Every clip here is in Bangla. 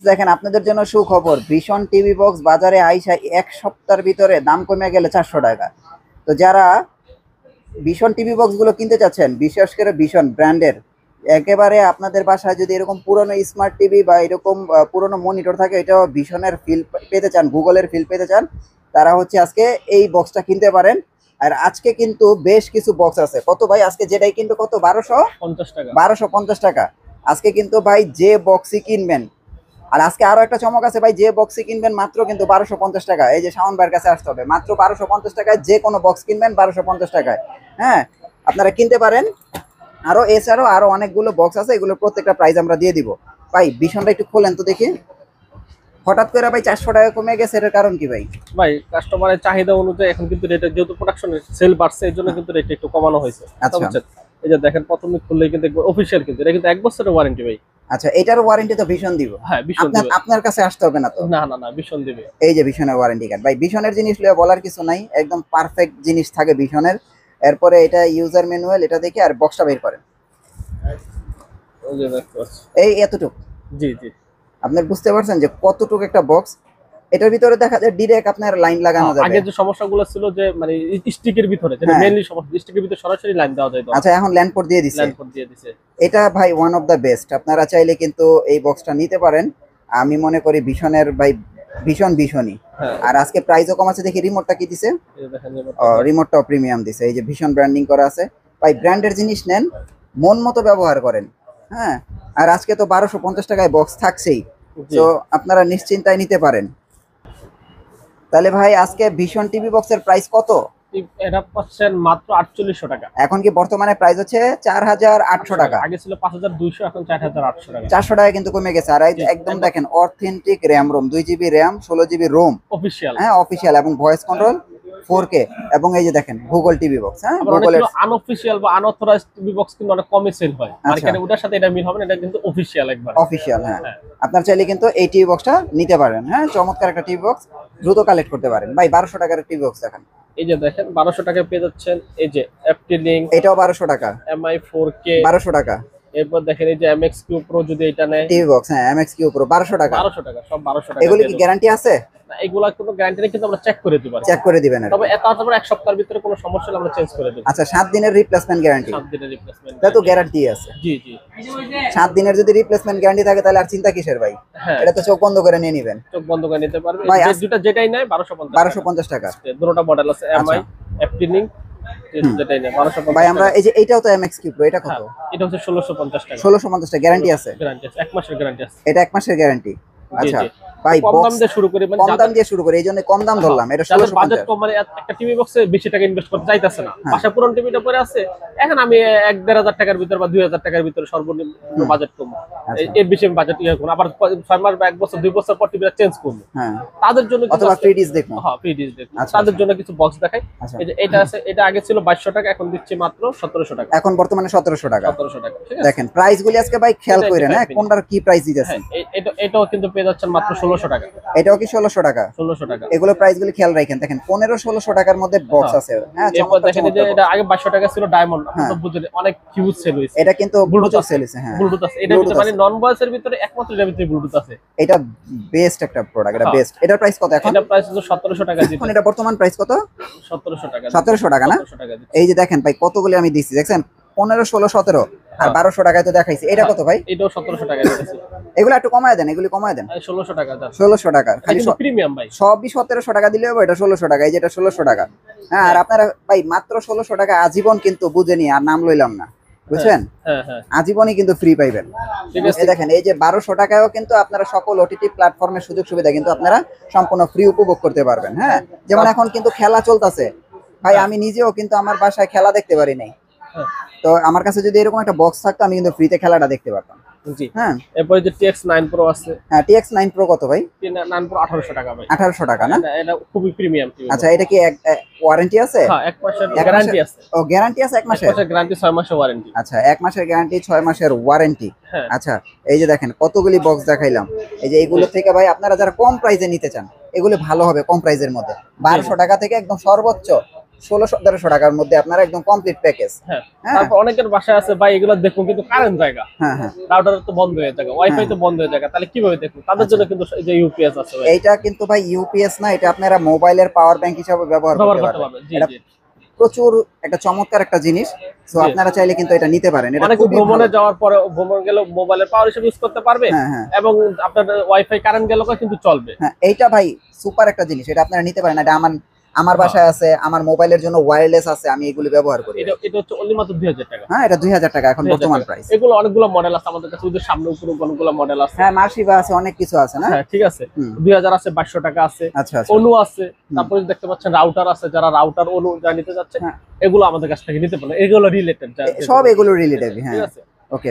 দেখেন আপনাদের জন্য সুখবর, ভীষণ টিভি বক্স বাজারে আইসা এক সপ্তাহের ভিতরে দাম কমে গেলে 400 টাকা। তো যারা ভীষণ টিভি বক্স গুলো কিনতে চাচ্ছেন, বিশেষ করে ভীষণ ব্র্যান্ডের, একেবারে আপনাদের বাসায় যদি এরকম পুরনো স্মার্ট টিভি বা এরকম পুরনো মনিটর থাকে, এটাও ভীষণের ফিল পেতে চান, গুগলের ফিল পেতে চান, তারা হচ্ছে আজকে এই বক্সটা কিনতে পারেন। আর আজকে কিন্তু বেশ কিছু বক্স আছে। কত ভাই আজকে যেটাই কিনবে কত? 1250 টাকা। 1250 টাকা আজকে কিন্তু ভাই যে বক্সই কিনবেন। আর আজকে আরো একটা চমক আছে ভাই, যে বক্সই কিনবেন মাত্র কিন্তু 1250 টাকা। এই যে শাওন ভাইয়ের কাছে আসতে হবে, মাত্র 1250 টাকায় যে কোনো বক্স কিনবেন 1250 টাকায়। হ্যাঁ, আপনারা কিনতে পারেন। আরো এছাড়াও আরো অনেকগুলো বক্স আছে, এগুলোর প্রত্যেকটা প্রাইস আমরা দিয়ে দিব। ভাই ভীষণটা একটু খোলেন তো দেখি। হঠাৎ করে ভাই 400 টাকা কমে গেছে, এটার কারণ কি ভাই? ভাই কাস্টমারের চাহিদা অনুযায়ী এখন কিন্তু রেট, যেহেতু প্রোডাকশনের সেল বাড়ছে, এর জন্য কিন্তু রেট একটু কমানো হয়েছে। আচ্ছা এই যে দেখেন, প্রথমে খুললেই কিন্তু অফিশিয়াল, কিন্তু এটা কিন্তু 1 বছরের ওয়ারেন্টি ভাই। আচ্ছা, এটার ওয়ারেন্টি তো ভীষণ দিব? হ্যাঁ, ভীষণ দিবে। আপনার কাছে আসতে হবে না তো? না না না, ভীষণ দিবে। এই যে ভীষণের ওয়ারেন্টি কার্ড, ভাই ভীষণের জিনিস লয়ে বলার কিছু নাই, একদম পারফেক্ট জিনিস থাকে ভীষণের। এরপরে এটা ইউজার ম্যানুয়াল, এটা দেখে আর বক্সটা বের করেন। ওই যে দেখতে পাচ্ছি। এই এতটুক? জি জি। আপনি বুঝতে পারছেন যে কতটুকু একটা বক্স? এটার ভিতরে দেখা যায় ডিরেক্ট আপনার লাইন লাগানো যাবে। আগে যে সমস্যাগুলো ছিল যে মানে স্টিকের ভিতরে, যেটা মেইনলি সমস্যা, স্টিকের ভিতরে সরাসরি লাইন দেওয়া যায়। আচ্ছা, এখন ল্যান্ড পোর্ট দিয়ে দিছে। ল্যান্ড পোর্ট দিয়ে দিছে। এটা ভাই ওয়ান অফ দা বেস্ট। আপনারা চাইলে কিন্তু এই বক্সটা নিতে পারেন। আমি মনে করি ভীষণের ভাই ভীষণই। আর আজকে প্রাইসও কম আছে। দেখি রিমোটটা কি দিছে। রিমোটটাও প্রিমিয়াম দিছে। এই যে ভীষণ ব্র্যান্ডিং করা আছে। ভাই ব্র্যান্ডের জিনিস নেন, মন মতো ব্যবহার করেন। হ্যাঁ, আর আজকে তো 1250 টাকায় বক্স থাকছেই, তো আপনারা নিশ্চিন্তায় নিতে পারেন। তাহলে ভাই আজকে ভীষণ টিভি বক্সের প্রাইস কত? এটা পাচ্ছেন মাত্র 4800 টাকা। এখন কি বর্তমানে প্রাইস হচ্ছে 4800 টাকা? আগে ছিল 5200, এখন 4800 টাকা। 400 টাকা কিন্তু কমে গেছে। আর একদম দেখেন authentic RAM ROM, 2 GB RAM, 16 GB ROM, official. হ্যাঁ অফিশিয়াল, এবং ভয়েস কন্ট্রোল 4K। এবং এই যে দেখেন গুগল টিভি বক্স। হ্যাঁ, গুগলের আনঅফিশিয়াল বা আনঅথরাইজড টিভি বক্স কিন্তু অনেক কমে সেল হয় মার্কেটে, ওটার সাথে এটা মিল হবে না, এটা কিন্তু অফিশিয়াল একবার অফিশিয়াল। হ্যাঁ, আপনার চাইলে কিন্তু এই টিভি বক্সটা নিতে পারেন। হ্যাঁ, চমৎকার একটা টিভি বক্স, দ্রুত কালেক্ট করতে পারেন। ভাই 1200 টাকার টিভি বক্স দেখেন। এই যে দেখেন 1200 টাকায় পেয়ে যাচ্ছেন এই যে এফটি লিংক, এটাও 1200 টাকা। এমআই 4K 1200 টাকা। এরপর দেখেন এই যে এমএক্স কিউ প্রো, যদি এটা নেয় টিভি বক্স, হ্যাঁ এমএক্স কিউ প্রো 1200 টাকা। 1200 টাকা, সব 1200 টাকা। এগুলো কি গ্যারান্টি আছে? না, এগুলা কোনো গ্যারান্টি নেই, কিন্তু আমরা চেক করে দিই। চেক করে দিবেন, তবে তারপর 1 সপ্তাহের ভিতরে কোনো সমস্যা হলে আমরা চেঞ্জ করে দেব। আচ্ছা, 7 দিনের রিপ্লেসমেন্ট গ্যারান্টি? 7 দিনের রিপ্লেসমেন্ট, তা তো গ্যারান্টি আছে। জি জি। 7 দিনের যদি রিপ্লেসমেন্ট গ্যারান্টি থাকে তাহলে আর চিন্তা কিসের ভাই? এটা তো চোখ বন্ধ করে নিয়ে নেবেন। চোখ বন্ধ করে নিতে পারবে। ভাই যেটা যেটাই নেয় 1250 টাকা। দুটোটা মডেল আছে, এমআই এফটি লিংক, যেটাই নেয় 1250 ভাই আমরা এই যে এইটাও তো এমএক্স কিউ প্রো, এটা কত? এটা হচ্ছে 1650 টাকা। 1650 টাকা গ্যারান্টি আছে? গ্যারান্টি আছে, 1 মাসের গ্যারান্টি আছে। এটা 1 মাসের গ্যারান্টি। আচ্ছা ভাই, কম দাম দিয়ে শুরু করি, মানে কম দাম দিয়ে শুরু করি, এইজন্য কম দাম ধরলাম। এটা 1650। বাজেট কম, মানে একটা টিভি বক্সে বেশি টাকা ইনভেস্ট করতে চাইতেছে না, বাসা পুরনো টিভিটা পড়ে আছে, এখন আমি 1-1500 টাকার ভিতর বা 2000 টাকার ভিতরে সর্বনিম্ন বাজেট কম, এর বেশি আমি বাজেট করব, আবার 6 মাস বা 1 বছর 2 বছর পর টিভিটা চেঞ্জ করব। হ্যাঁ, তাদের জন্য অথবা ফ্রি ডিশ দেখব। হ্যাঁ, ফ্রি ডিশ দেখব। তাদের জন্য কিছু বক্স দেখাই। এই যে এটা আছে, এটা আগে ছিল 2200 টাকা, এখন দিচ্ছি মাত্র 1700 টাকা। এখন বর্তমানে 1700 টাকা। 1700 টাকা, ঠিক আছে। দেখেন প্রাইসগুলি আজকে ভাই খেয়াল করেন, হ্যাঁ কোনটার কি প্রাইস দিতেছেন। এটাও কিন্তু পেয়ে যাচ্ছেন মাত্র 1600 টাকা। এটাও কি 1600 টাকা? 1600 টাকা। এগুলো প্রাইসগুলি খেয়াল রাখেন। দেখেন 1500-1600 টাকার মধ্যে বক্স আছে। হ্যাঁ, এরপর দেখেন যে এটা আগে 2200 টাকা ছিল, ডায়মন্ড, আপনি তো বুঝেন অনেক হিউজ সেল হইছে। এটা কিন্তু ব্লুটুথ সেল হইছে। হ্যাঁ, ব্লুটুথ আছে এটা ভিতরে, মানে নন ভয়েসের ভিতরে একমাত্র এর ভিতরে ব্লুটুথ আছে। এটা বেস্ট একটা প্রোডাক্ট, এটা বেস্ট। এটার প্রাইস কত এখন? এটা প্রাইস হলো 1700 টাকা দিতে। এখন এটা বর্তমান প্রাইস কত? 1700 টাকা। 1700 টাকা না? এই যে দেখেন ভাই কতগুলি আমি দিচ্ছি, দেখছেন 15, 16, 17 আর 1200 টাকায় তো দেখাইছি। এটা কত ভাই? এটাও 1700 টাকা দিতেছি। এগুলো একটু কমায় দেন, এগুলি কমায় দেন। 1600 টাকা দাম। 1600 টাকা খালি প্রিমিয়াম ভাই। সবই 1700 টাকা দিলে হবে। এটা 1600 টাকা, এই যে এটা 1600 টাকা। হ্যাঁ, আর আপনারা ভাই মাত্র 1600 টাকা আজীবন কিন্তু বুঝেনি, আর নাম লইলাম না, বুঝছেন? হ্যাঁ হ্যাঁ, আজীবনই কিন্তু ফ্রি পাইবেন। এই দেখেন এই যে 1200 টাকায়ও কিন্তু আপনারা সকল ওটিটি প্ল্যাটফর্মের সুযোগ সুবিধা কিন্তু আপনারা সম্পূর্ণ ফ্রি উপভোগ করতে পারবেন। হ্যাঁ, যেমন এখন কিন্তু খেলা চলতেছে ভাই, আমি নিজেও কিন্তু আমার বাসায় খেলা দেখতে পারি নাই, তো আমার কাছে যদি এরকম একটা বক্স থাকতো আমি কিন্তু ফ্রিতে খেলাটা দেখতে পারতাম। জি। হ্যাঁ, এরপর যে TX9 Pro আছে। হ্যাঁ, TX9 Pro কত ভাই? TX9 Pro 1800 টাকা ভাই। 1800 টাকা না? এটা খুবই প্রিমিয়াম টিভি। আচ্ছা, এটা কি ওয়ারেন্টি আছে? হ্যাঁ, 1 মাসের গ্যারান্টি আছে। ও, গ্যারান্টি আছে 1 মাসের? 1 মাসের গ্যারান্টি, 6 মাসের ওয়ারেন্টি। আচ্ছা, 1 মাসের গ্যারান্টি, 6 মাসের ওয়ারেন্টি। আচ্ছা, এই যে দেখেন কতগুলি বক্স দেখাইলাম। এই যে এইগুলো থেকে ভাই আপনারা যারা কম প্রাইসে নিতে চান, এগুলো ভালো হবে কম প্রাইসের মধ্যে। 1200 টাকা থেকে একদম সর্বোচ্চ 1600-1700 টাকার মধ্যে আপনারা একদম কমপ্লিট প্যাকেজ। হ্যাঁ, তারপর অনেকের বাসায় আছে ভাই এগুলো দেখুন কিন্তু কারেন্ট জায়গা, হ্যাঁ হ্যাঁ, রাউটার তো বন্ধ হয়ে যায়, ওয়াইফাই তো বন্ধ হয়ে যায়, তাহলে কিভাবে দেখুন? তাদের জন্য কিন্তু এই যে ইউপিএস আছে ভাই, এইটা কিন্তু ভাই ইউপিএস না, এটা আপনারা মোবাইলের পাওয়ার ব্যাংক হিসেবে ব্যবহার ব্যবহার করতে করতে পারবেন। পারবেন। জি এটা জি, প্রচুর একটা চমৎকার একটা জিনিস, তো আপনারা চাইলে কিন্তু এটা নিতে পারেন। এটা অনেকে খুবই ভ্রমণে ভালো। যাওয়ার পরে ভ্রমণ গেলে মোবাইলের পাওয়ার হিসেবে ইউজ করতে পারবে, হ্যাঁ হ্যাঁ এবং আপনার ওয়াইফাই কারেন্ট গেলেও কিন্তু চলবে। হ্যাঁ, এইটা ভাই সুপার একটা জিনিস, এটা আপনারা নিতে পারেন। এটা আমার বাসায় আছে, আমার মোবাইলের জন্য ওয়্যারলেস আছে, আমি এগুলো ব্যবহার করি। এটা এটা হচ্ছে অনলি মাত্র 2000 টাকা। হ্যাঁ, এটা 2000 টাকা এখন 2000 বর্তমান টাকা। প্রাইস। এগুলো অনেকগুলো মডেল আছে আমাদের কাছে, ওদের সামনে উপরে অনেকগুলো মডেল আছে। হ্যাঁ, মার্শিবা আছে, অনেক কিছু আছে না। হ্যাঁ ঠিক আছে, হুম। 2000 আছে, 2200 টাকা আছে, আচ্ছা আচ্ছা, অনু আছে, তারপরে দেখতে পাচ্ছেন রাউটার আছে, যারা রাউটার অনু যা নিতে যাচ্ছে হ্যাঁ। এগুলো আমাদের কাছ থেকে নিতে পারেন, এগুলো রিলেটেড সব এগুলো রিলেটেড। হ্যাঁ, ঠিক আছে। ওকে,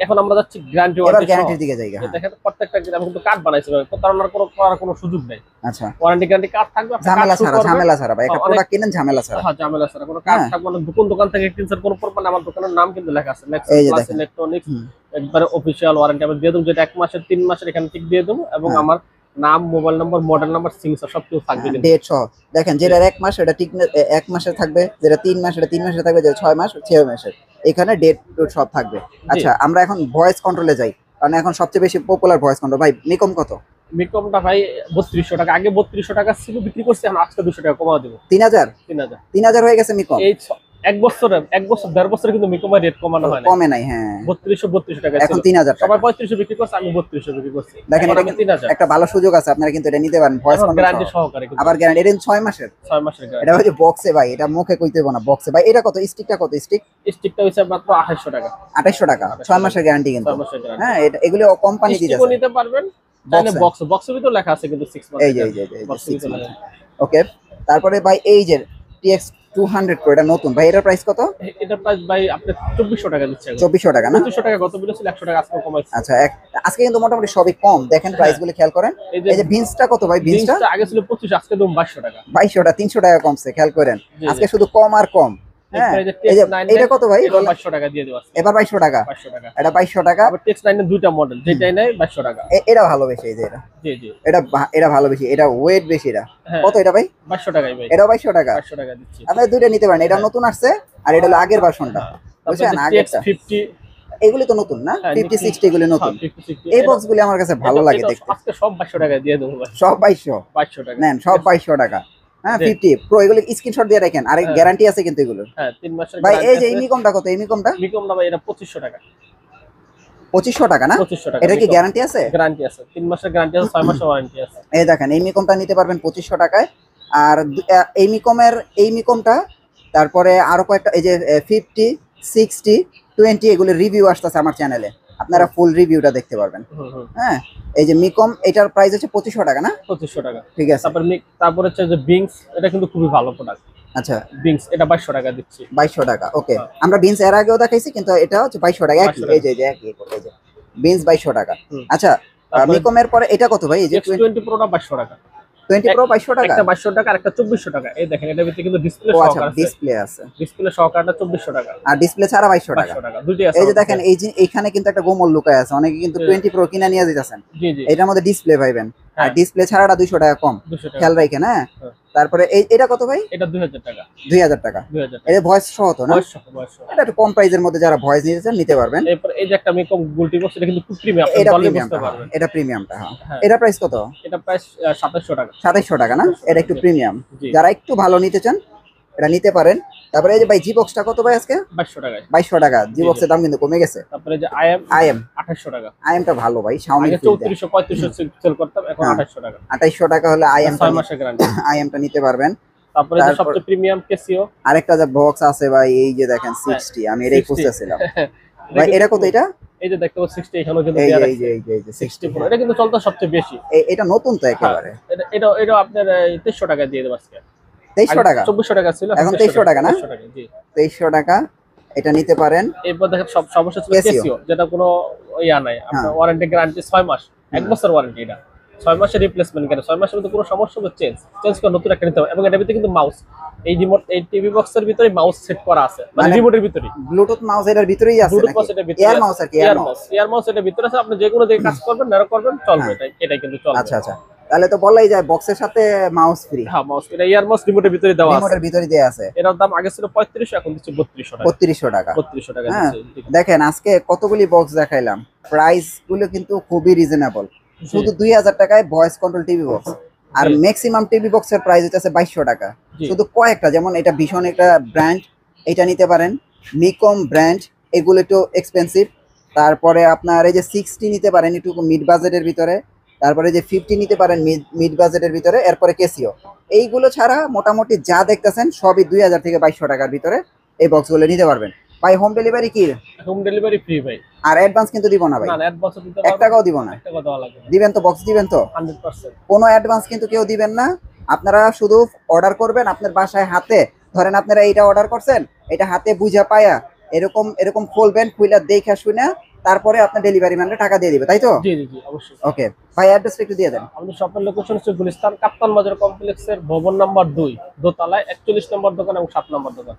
এখন আমরা যাচ্ছি গ্যারান্টি এবার ওয়ারেন্টি। গ্যারান্টির দিকে যাই। হ্যাঁ, দেখেন প্রত্যেকটা আমি কিন্তু কার্ড বানাইছি ভাই, প্রতারণার করার কোনো সুযোগ নাই। আচ্ছা, ওয়ারেন্টি গ্যারান্টি কার্ড থাকবে, আপনি ঝামেলা কাজ শুরু ছাড়া, করবেন। ঝামেলা ছাড়া ভাই, একটা অনেক- প্রোডাক্ট কিনেন ঝামেলা ছাড়া। হ্যাঁ, ঝামেলা ছাড়া কোনো কার্ড হ্যাঁ। থাকবে না। কোন দোকান থেকে কিনছেন কোনো প্রমাণ, আমার দোকানের নাম কিন্তু লেখা আছে, ম্যাক্স এই যে প্লাস দেখেন। ইলেকট্রনিক্স, হুম। একবারে অফিশিয়াল ওয়ারেন্টি আমি দিয়ে দেবো, যেটা 1 মাসের 3 মাসের এখানে ঠিক দিয়ে দেবো, এবং হ্যাঁ। আমার নাম, মোবাইল নম্বর, মডেল নাম্বার, সিগনেচার সবকিছু থাকবে কিন্তু। ডেট সহ দেখেন, যেটা 1 মাস এটা ঠিক 1 মাসের থাকবে, যেটা 3 মাস এটা 3 মাসের থাকবে, যেটা 6 মাস 6 মাসের, এখানে ডেট সব থাকবে। আচ্ছা, আমরা এখন ভয়েস কন্ট্রোলে যাই, কারণ এখন সবচেয়ে বেশি পপুলার ভয়েস কন্ট্রোল। ভাই মিকম কত? মিকমটা ভাই 3200 টাকা, আগে 3200 টাকা ছিল বিক্রি করছি, এখন আজকে 200 টাকা কমাও দেবো, 3000 3000। 3000 হয়ে গেছে মিকম। এই 1 বছর 1.5 বছর কিন্তু মিকমের রেট কমানো হয় না, কমে নাই। হ্যাঁ, 3200 টাকা এখন ছিল। 3000 টাকা। সবাই 3500 বিক্রি করছে, আমি 3200 বিক্রি করছি। দেখেন, এখন এটা আমি কিন্তু 3000 একটা ভালো সুযোগ আছে, আপনারা কিন্তু এটা নিতে পারেন ভয়েস কন্ট্রোল গ্যারান্টি সহকারে কিন্তু, আবার গ্যারান্টি। এটা 6 মাসের, 6 মাসের গ্যারান্টি। এটা হচ্ছে বক্সে ভাই, এটা মুখে কইতে হবে না, বক্সে ভাই। এটা কত? স্টিকটা কত? স্টিক স্টিকটা হইছে মাত্র 2800 টাকা, 2800 টাকা, 6 মাসের গ্যারান্টি কিন্তু। 6 মাসের গ্যারান্টি। হ্যাঁ, এটা এগুলো কোম্পানি স্টিকও দিতেছে। নিতে পারবেন, চাইলে বক্সের ভিতর লেখা আছে কিন্তু 6 মাস। এই যে বক্সের 6 ভিতর মাস। লেখা। ওকে, তারপরে ভাই এই যে TX 200 Pro, এটা নতুন ভাই, এটার প্রাইস কত? এটা প্রাইস ভাই আপনি 2400 টাকা দিচ্ছে, 2400 টাকা না? 2500 টাকা গত বিল ছিল, 100 টাকা আজকে কমাইছে। আচ্ছা, আজকে কিন্তু মোটামুটি সবই কম। দেখেন প্রাইস গুলো খেয়াল করেন। এই এই যে ভিন্সটা কত ভাই? ভিন্সটা জিন্সটা আগে ছিল 25, আজকে দাম 2200 টাকা। 2200 টাকা, 300 টাকা কমছে, খেয়াল করেন। জি, আজকে শুধু কম আর কম। হ্যাঁ, এই যে এই যে TX9 এটা কত ভাই? এটা 2200 টাকা দিয়ে দেব আজকে। এবার 2200 টাকা, 2200 টাকা। এটা 2200 টাকা। আবার TX9 এর দুইটা মডেল, যেটাই নেয় 2200 টাকা। এটা ভালো বেশি, এই যে এটা, জি জি, এটা ভালো বেশি, এটা ওয়েট বেশি। এটা হ্যাঁ। কত এটা ভাই? 2200 টাকাই ভাই, এটাও 2200 টাকা। 2200 টাকা দিচ্ছি। আপনারা দুইটা নিতে পারেন, এটা নতুন আসছে আর এটা হলো আগের ভার্সনটা, বুঝছেন? তারপর আগেরটা TX50, এগুলি তো নতুন না, হ্যাঁ, 50 60 এগুলি নতুন। 50 60 এই বক্স গুলি আমার কাছে ভালো লাগে দেখতে। আজকে সব 2200 টাকা দিয়ে দেবো ভাই, সব 2200 2200 টাকা নেন, সব 2200 টাকা। হ্যাঁ, জি। 50 প্রো এগুলো স্ক্রিনশট দিয়ে রাখেন, আর হ্যাঁ। গ্যারান্টি আছে কিন্তু এগুলো। হ্যাঁ, 3 মাসের ভাই এই যে গ্যারান্টি আছে। ইমিকমটা কত? ইমিকমটা মিকম না ভাই, এটা 2500 টাকা, 2500 টাকা না? 2500 টাকা। এটা কি গ্যারান্টি আছে? গ্যারান্টি আছে, 3 মাসের গ্যারান্টি আছে, 6 মাসের ওয়ারেন্টি আছে। এই দেখেন, এই মিকমটা নিতে পারবেন 2500 টাকায়। আর এই মিকমটা, তারপরে আরো কয়েকটা, এই যে 50 60 20 এগুলো রিভিউ আসতেছে আমার চ্যানেলে, আপনারা ফুল রিভিউটা দেখতে পারবেন। হুম হুম, হ্যাঁ, এই যে মিকম, এটার প্রাইস হচ্ছে 2500 টাকা না? 2500 টাকা। ঠিক আছে। তারপর হচ্ছে যে বিংস, এটা কিন্তু খুবই ভালো প্রোডাক্ট। আচ্ছা, বিংস এটা 2200 টাকা দিচ্ছি। 2200 টাকা। ওকে, আমরা বিনস এর আগেও দেখাইছি, কিন্তু এটা হচ্ছে 2200 টাকা। একই, 2200 এই যে একই, এই যে বিনস 2200 টাকা। হুম। আচ্ছা, তারপরে মিকমের পরে এটা কত ভাই? এই যে X20 প্রোটা 2200 টাকা। 20 প্রো 2200 টাকা। একটা 2200 টাকা আর একটা 2400 টাকা। এই দেখেন, এটার ভিতরে কিন্তু ডিসপ্লে ও আচ্ছা, সহকারে আছে। ডিসপ্লে আছে, ডিসপ্লে সহকারে 2400 টাকা। আর ডিসপ্লে ছাড়া 2200 টাকা। 2200 টাকা দুটোই আছে। এই যে দেখেন, এই যে এইখানে কিন্তু একটা গোমল লুকায় আছে, অনেকে কিন্তু 20 প্রো কিনা নিয়ে যেতেছেন, জি জি, এটার মধ্যে ডিসপ্লে পাইবেন, আর হ্যাঁ। ডিসপ্লে ছাড়াটা 200 টাকা কম, 200 টাকা। খেয়াল রাখেন। হ্যাঁ, হ্যাঁ। তারপরে এটা কত ভাই? এটা 2000 টাকা। 2000 টাকা। 2000 টাকা। এটা ভয়েস সহ তো না? বয়স। এটা একটু কম প্রাইসের মধ্যে যারা ভয়েস নিতে চান নিতে পারবেন। এরপর এই যে একটা মিকম গুলটি বক্স, এটা কিন্তু খুব প্রিমিয়াম, এটা আপনি বললে প্রিমিয়ামটা, বুঝতে পারবেন। এটা প্রিমিয়ামটা। হ্যাঁ, হ্যাঁ। এটা প্রাইস কত? এটা প্রাইস 2700 টাকা। 2700 টাকা না? এটা একটু প্রিমিয়াম, জি। যারা একটু ভালো নিতে চান এটা নিতে পারেন। তারপরে এই যে ভাই জি বক্সটা কত ভাই আজকে? 2200 টাকায়। 2200 টাকা। জি বক্সের দাম কিন্তু কমে গেছে। তারপরে যে আইএম আইএম 2800 টাকা। আইএমটা ভালো ভাই, Xiaomi আগে 3400 3500 সেল করতাম, এখন হ্যাঁ। 2800 টাকা। 2800 টাকা হলে 6 মাসের গ্যারান্টি। আইএমটা নিতে পারবেন। তারপরে যে তারপর- সবচেয়ে প্রিমিয়াম কেসিও, আরেকটা যে বক্স আছে ভাই, এই যে দেখেন 60, আমি এটাই 60 খুঁজতেছিলাম ভাই। এটা কত? এটা এই যে দেখতে পাচ্ছেন 60, এখানেও কিন্তু এই দেয়া যে আছে এই যে 60 পুরো। এটা কিন্তু চলতে সবচেয়ে বেশি। এটা নতুন তো একেবারে। এটা আপনার 2300 টাকা দিয়ে দেব আজকে। 2300 টাকা, 2400 টাকা ছিল, এখন 2300 টাকা না? 2300 টাকা, জি। 2300 টাকা, এটা নিতে পারেন। এরপর দেখেন সমস্যা ছিল Casio। কেসিও, যেটা কোনো ইয়া নাই, আপনার হ্যাঁ। ওয়ারেন্টি গ্যারান্টি 6 মাস, 1 বছর ওয়ারেন্টি। এটা 6 মাসের রিপ্লেসমেন্ট কেন, 6 মাসের মধ্যে কোনো সমস্যা হলে চেঞ্জ করে নতুন একটা নিতে হবে। এবং এটার ভিতরে কিন্তু মাউস, এই রিমোট, এই টিভি বক্সের ভিতরে মাউস সেট করা আছে, মানে মানে রিমোটের ভিতরে ব্লুটুথ মাউস এটার ভিতরেই আছে ব্লুটুথ নাকি? মাউস এটার ভিতরে, এয়ার মাউস আর কি, এয়ার মাউস। এয়ার মাউস এটার ভিতরে আছে। আপনি যে কোনো দিকে কাজ করবেন, নেড়ে করবেন, চলবে। হ্যাঁ। এটাই কিন্তু চলবে। আচ্ছা আচ্ছা, তাহলে তো বলাই যায় বক্সের সাথে মাউস ফ্রি। হ্যাঁ, মাউস এটা ইয়ার মাউস রিমোটের ভিতরে দেওয়া আছে। রিমোটের ভিতরে দেয়া আছে। এটার দাম আগে ছিল 3500, এখন দিচ্ছে 3200 টাকা। 3200 টাকা। 3200 টাকা হ্যাঁ, দিচ্ছে। দেখেন আজকে কতগুলি বক্স দেখাইলাম, প্রাইস গুলো কিন্তু খুবই রিজনেবল। শুধু 2000 টাকায় ভয়েস কন্ট্রোল টিভি বক্স। আর ম্যাক্সিমাম টিভি বক্সের প্রাইস হচ্ছে 2200 টাকা। শুধু কয়েকটা, যেমন এটা ভীষণ একটা ব্র্যান্ড, এটা নিতে পারেন। নিকম ব্র্যান্ড, এগুলো একটু এক্সপেন্সিভ। তারপরে আপনার এই যে 60 নিতে পারেন একটু মিড বাজেটের ভিতরে। তারপরে যে 50 নিতে পারেন মিড বাজেটের ভিতরে। এরপরে কেসিও। এইগুলো ছাড়া মোটামুটি যা দেখতেছেন সবই 2000 থেকে 2200 টাকার ভিতরে এই বক্সগুলো নিতে পারবেন। ভাই হোম ডেলিভারি কি? হোম ডেলিভারি ফ্রি ভাই। আর অ্যাডভান্স কিন্তু দিব না ভাই। না, অ্যাডভান্স দিতে 1 টাকাও দিব না। 1 টাকা দেওয়া লাগবে না। দিবেন তো? বক্স দিবেন তো? 100%। কোনো অ্যাডভান্স কিন্তু কেউ দিবেন না। আপনারা শুধু অর্ডার করবেন, আপনার বাসায় হাতে ধরেন আপনারা এইটা অর্ডার করছেন, এটা হাতে বুঝা পায়া এরকম এরকম খুলবেন, খুইলা দেখা শুনে তারপরে আপনার ডেলিভারি ম্যানকে টাকা দিয়ে দিবে, তাই তো? জি জি জি, অবশ্যই। ওকে ভাই, অ্যাড্রেসটা একটু দিয়ে দেন। আমাদের শপের লোকেশন হচ্ছে গুলিস্তান কাপ্তান বাজার কমপ্লেক্সের ভবন নাম্বার 2, দোতলায় 41 নম্বর দোকান এবং 7 নম্বর দোকান।